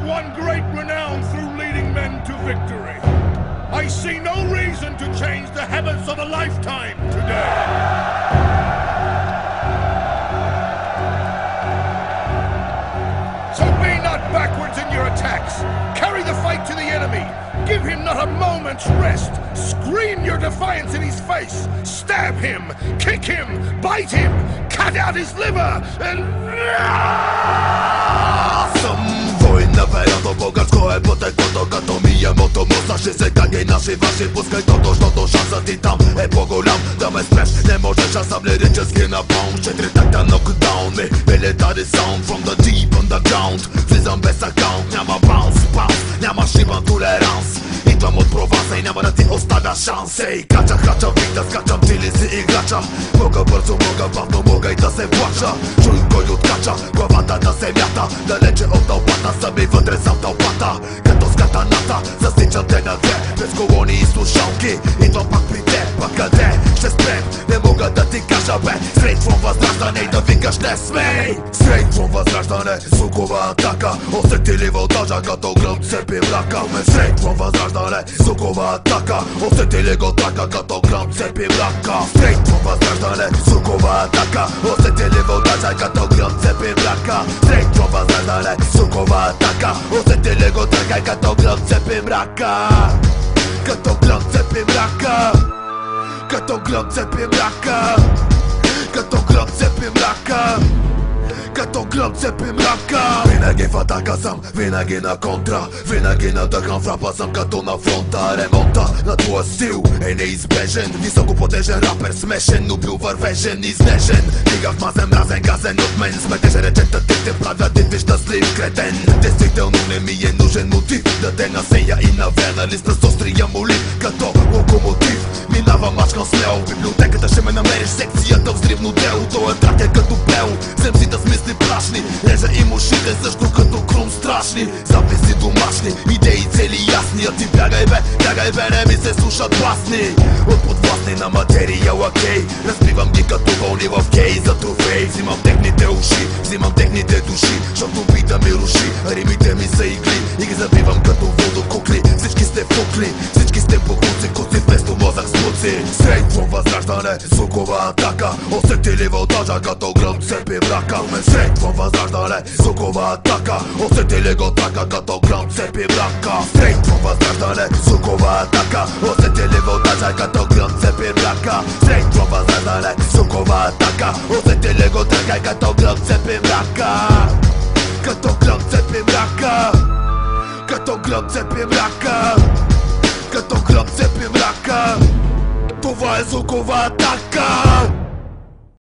won great renown through leading men to victory. I see no reason to change the habits of a lifetime today. So be not backwards in your attacks. Carry the fight to the enemy. Give him not a moment's rest. Scream your defiance in his face. Stab him, kick him, bite him, cut out his liver, and... Wojna wera to bogactwo, epoteko to katomija, moto mocna się sekanie naszej waszej puskaj to szansa ty tam, epogolam, damy splash, nie możesz czasem lyryczeskie na pound, cztery takta knockdown, my military sound from the deep underground, wzyzam bez account, nie ma bounce, nie ma szyban tolerance, i tam od prowasa i nie ma na ty ostatnia szansę, i kaczam, wita, skaczam, tylisy i graczam, mogę bardzo, mogę i ta se płacza, czuj koju tkacza, głowa ta se miata, dalece od opłata, sobie wodresam ta opłata, kato z katanata, zasyczam te na dre, bez kołoni i słuszałki, i to pak pryte, pakadę, przez prep, nie mogę dać ty kasza B, straight from was zrażdanej, to wykaż te smej, straight from was zrażdane, sukowa ataka, osety wodarza, kato gląd cepy mraka, straight from was zrażdane, sukowa ataka, osety taka, kato gląd cepy mraka, straight from was zrażdane, sukowa ataka, osety wodarza, kato gląd cepy mraka, straight from was zrażdane, sukowa ataka, osety taka, kato gląd cepy mraka, kato gląd cepy mraka, kato gląd cepy mraka, kato gląd cepy mraka, kato gląd cepy mraka. Wynagé fataka sam, wynagé na kontra, wynagé na taką frapa sam, kato na fronta, remonta na tło z tył, neizbężen, wysoko potężen raper smeshen, nubił warwężen i zneżen, nigga mazem razem gazen od men, smeterze reczeta ty prawda, ty wiesz na sliv kreten, destrykte onune mi je nužen motiv, da te naseja i naverna, list prosto strija mu liv, kato lokomotiv, minava mačkam smeo, biblioteka da še me nameriš sekcija, da vzrivnu deu, to je trake като бел, взем си да смисли прашни, реже им ушите, също като крум страшни, записи домашни, идеи цели ясни, а ти бягай бе, не ми се слушат басни, от подвластни на материя лакей, разбивам ги като вълни в кей, за трофей, взимам техните уши, взимам техните души, защото бита ми руши, римите ми са игли, и ги забивам като водокукли, всички сте фукли, всички сте бокуци, куци вместо мозък с буци, straight from възраждане, звукова атака, усетили вълтажа като гръм цепи мрака, straight from възраждане, звукова атака, усетили го така като гръм цепи мрака, straight from възраждане, звукова атака, усетили вълтажа като гръм цепи мрака, straight from възраждане, звукова атака, усетили го така като гръм цепи мрака, като гръм цепи мрака, като гръм цепи мрака, като гръм цепи мрака. Това е звукова атака.